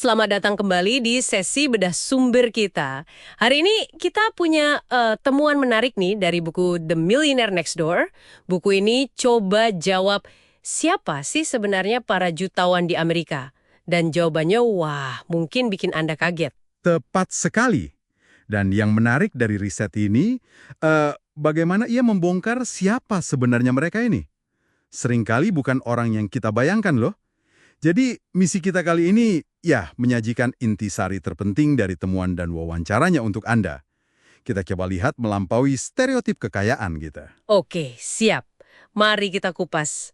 Selamat datang kembali di sesi bedah sumber kita. Hari ini kita punya temuan menarik nih dari buku The Millionaire Next Door. Buku ini coba jawab siapa sih sebenarnya para jutawan di Amerika. Dan jawabannya wah mungkin bikin Anda kaget. Tepat sekali. Dan yang menarik dari riset ini, bagaimana ia membongkar siapa sebenarnya mereka ini. Seringkali bukan orang yang kita bayangkan loh. Jadi misi kita kali ini, ya, menyajikan intisari terpenting dari temuan dan wawancaranya untuk Anda. Kita coba lihat melampaui stereotip kekayaan kita. Oke, siap. Mari kita kupas.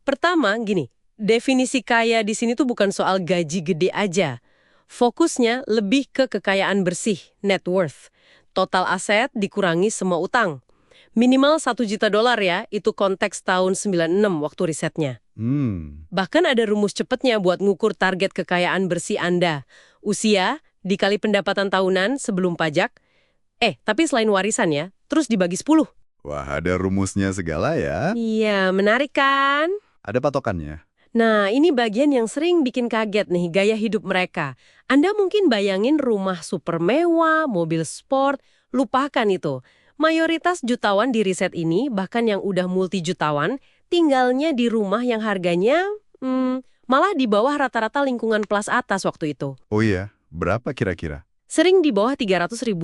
Pertama, gini, definisi kaya di sini tuh bukan soal gaji gede aja. Fokusnya lebih ke kekayaan bersih, net worth. Total aset dikurangi semua utang. Minimal $1 juta ya, itu konteks tahun 96 waktu risetnya. Bahkan ada rumus cepetnya buat ngukur target kekayaan bersih Anda. Usia, dikali pendapatan tahunan sebelum pajak. Tapi selain warisan ya, terus dibagi 10. Wah, ada rumusnya segala ya. Iya, menarik kan? Ada patokannya. Nah, ini bagian yang sering bikin kaget nih, gaya hidup mereka. Anda mungkin bayangin rumah super mewah, mobil sport, lupakan itu. Mayoritas jutawan di riset ini, bahkan yang udah multi-jutawan, tinggalnya di rumah yang harganya malah di bawah rata-rata lingkungan kelas atas waktu itu. Oh iya, berapa kira-kira? Sering di bawah $300.000.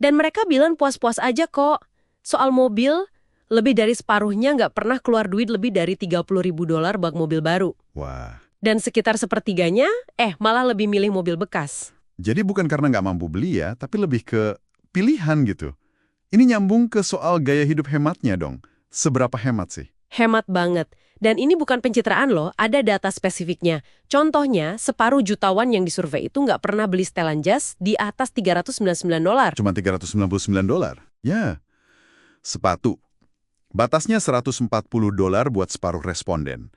Dan mereka bilang puas-puas aja kok. Soal mobil, lebih dari separuhnya nggak pernah keluar duit lebih dari $30.000 buat mobil baru. Wah. Dan sekitar sepertiganya, malah lebih milih mobil bekas. Jadi bukan karena nggak mampu beli ya, tapi lebih ke pilihan gitu. Ini nyambung ke soal gaya hidup hematnya dong. Seberapa hemat sih? Hemat banget. Dan ini bukan pencitraan loh, ada data spesifiknya. Contohnya, separuh jutawan yang disurvei itu nggak pernah beli setelan jas di atas $399. Cuma $399? Ya. Sepatu. Batasnya $140 buat separuh responden.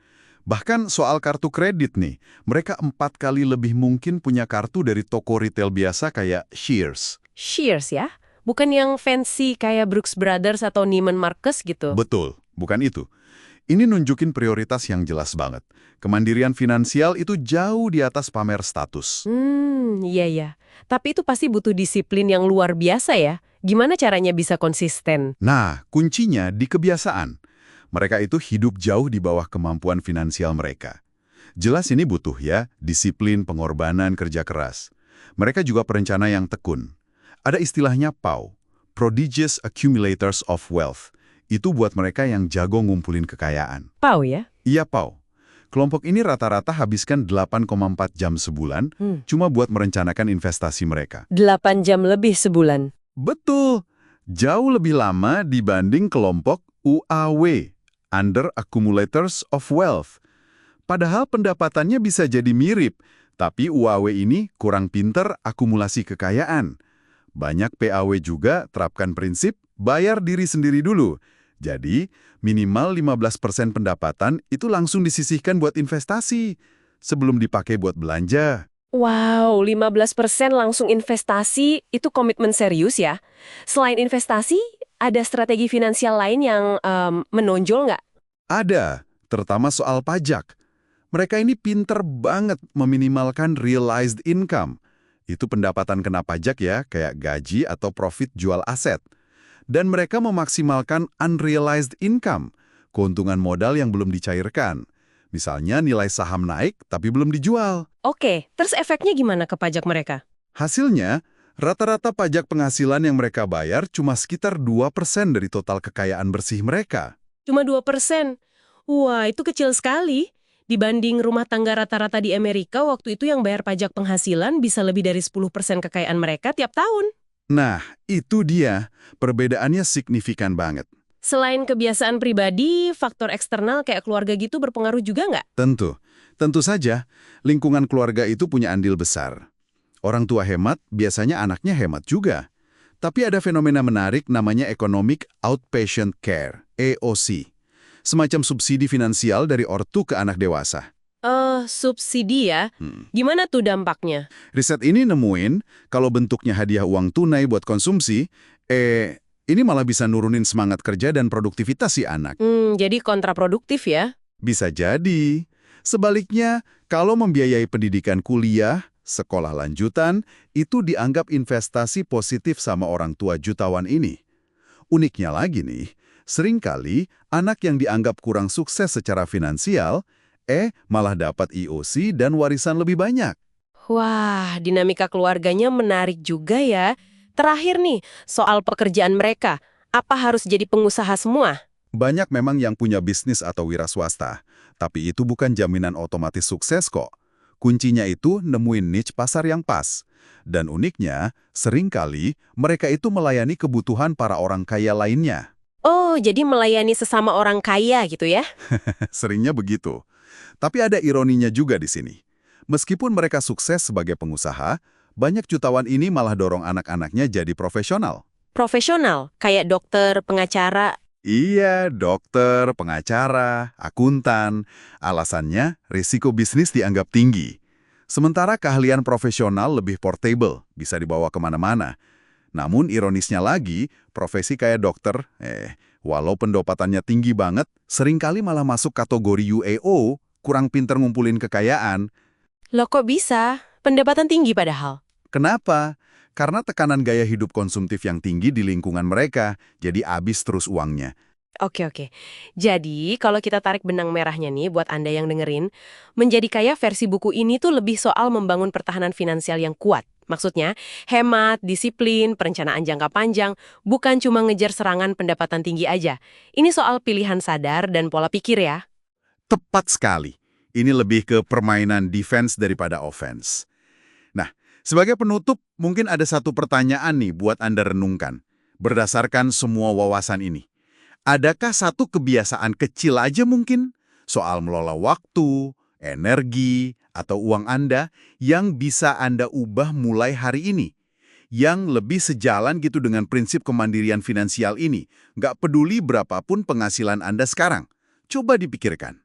Bahkan soal kartu kredit nih, mereka 4 kali lebih mungkin punya kartu dari toko retail biasa kayak Shears. Shears ya? Bukan yang fancy kayak Brooks Brothers atau Neiman Marcus gitu? Betul, bukan itu. Ini nunjukin prioritas yang jelas banget. Kemandirian finansial itu jauh di atas pamer status. Iya. Tapi itu pasti butuh disiplin yang luar biasa ya. Gimana caranya bisa konsisten? Nah, kuncinya di kebiasaan. Mereka itu hidup jauh di bawah kemampuan finansial mereka. Jelas ini butuh ya, disiplin, pengorbanan, kerja keras. Mereka juga perencana yang tekun. Ada istilahnya PAW, Prodigious Accumulators of Wealth. Itu buat mereka yang jago ngumpulin kekayaan. PAW ya? Iya, PAW. Kelompok ini rata-rata habiskan 8,4 jam sebulan cuma buat merencanakan investasi mereka. 8 jam lebih sebulan. Betul. Jauh lebih lama dibanding kelompok UAW, Under Accumulators of Wealth. Padahal pendapatannya bisa jadi mirip, tapi UAW ini kurang pinter akumulasi kekayaan. Banyak PAW juga terapkan prinsip bayar diri sendiri dulu. Jadi, minimal 15% pendapatan itu langsung disisihkan buat investasi sebelum dipakai buat belanja. Wow, 15% langsung investasi, itu komitmen serius ya. Selain investasi, ada strategi finansial lain yang menonjol nggak? Ada, terutama soal pajak. Mereka ini pinter banget meminimalkan realized income. Itu pendapatan kena pajak ya, kayak gaji atau profit jual aset. Dan mereka memaksimalkan unrealized income, keuntungan modal yang belum dicairkan. Misalnya nilai saham naik tapi belum dijual. Oke, terus efeknya gimana ke pajak mereka? Hasilnya, rata-rata pajak penghasilan yang mereka bayar cuma sekitar 2% dari total kekayaan bersih mereka. Cuma 2%. Wah, itu kecil sekali. Dibanding rumah tangga rata-rata di Amerika, waktu itu yang bayar pajak penghasilan bisa lebih dari 10% kekayaan mereka tiap tahun. Nah, itu dia. Perbedaannya signifikan banget. Selain kebiasaan pribadi, faktor eksternal kayak keluarga gitu berpengaruh juga nggak? Tentu saja, lingkungan keluarga itu punya andil besar. Orang tua hemat, biasanya anaknya hemat juga. Tapi ada fenomena menarik namanya Economic Outpatient Care, EOC. Semacam subsidi finansial dari ortu ke anak dewasa. Subsidi ya? Gimana tuh dampaknya? Riset ini nemuin, kalau bentuknya hadiah uang tunai buat konsumsi, ini malah bisa nurunin semangat kerja dan produktivitas si anak. Jadi kontraproduktif ya? Bisa jadi. Sebaliknya, kalau membiayai pendidikan kuliah, sekolah lanjutan, itu dianggap investasi positif sama orang tua jutawan ini. Uniknya lagi nih, seringkali anak yang dianggap kurang sukses secara finansial, malah dapat IOC dan warisan lebih banyak. Wah, dinamika keluarganya menarik juga ya. Terakhir nih, soal pekerjaan mereka. Apa harus jadi pengusaha semua? Banyak memang yang punya bisnis atau wira swasta, tapi itu bukan jaminan otomatis sukses kok. Kuncinya itu nemuin niche pasar yang pas. Dan uniknya, seringkali mereka itu melayani kebutuhan para orang kaya lainnya. Oh, jadi melayani sesama orang kaya gitu ya? Seringnya begitu. Tapi ada ironinya juga di sini. Meskipun mereka sukses sebagai pengusaha, banyak jutawan ini malah dorong anak-anaknya jadi profesional. Profesional, kayak dokter, pengacara. Iya, dokter, pengacara, akuntan. Alasannya, risiko bisnis dianggap tinggi. Sementara keahlian profesional lebih portable, bisa dibawa kemana-mana. Namun ironisnya lagi, profesi kayak dokter, walau pendapatannya tinggi banget, seringkali malah masuk kategori UAO, kurang pinter ngumpulin kekayaan. Loh kok bisa? Pendapatan tinggi padahal. Kenapa? Karena tekanan gaya hidup konsumtif yang tinggi di lingkungan mereka, jadi habis terus uangnya. Oke. Jadi, kalau kita tarik benang merahnya nih buat Anda yang dengerin, menjadi kaya versi buku ini tuh lebih soal membangun pertahanan finansial yang kuat. Maksudnya, hemat, disiplin, perencanaan jangka panjang, bukan cuma ngejar serangan pendapatan tinggi aja. Ini soal pilihan sadar dan pola pikir ya. Tepat sekali. Ini lebih ke permainan defense daripada offense. Nah, sebagai penutup, mungkin ada satu pertanyaan nih buat Anda renungkan. Berdasarkan semua wawasan ini. Adakah satu kebiasaan kecil aja mungkin soal melola waktu, energi, atau uang Anda yang bisa Anda ubah mulai hari ini? Yang lebih sejalan gitu dengan prinsip kemandirian finansial ini, nggak peduli berapapun penghasilan Anda sekarang. Coba dipikirkan.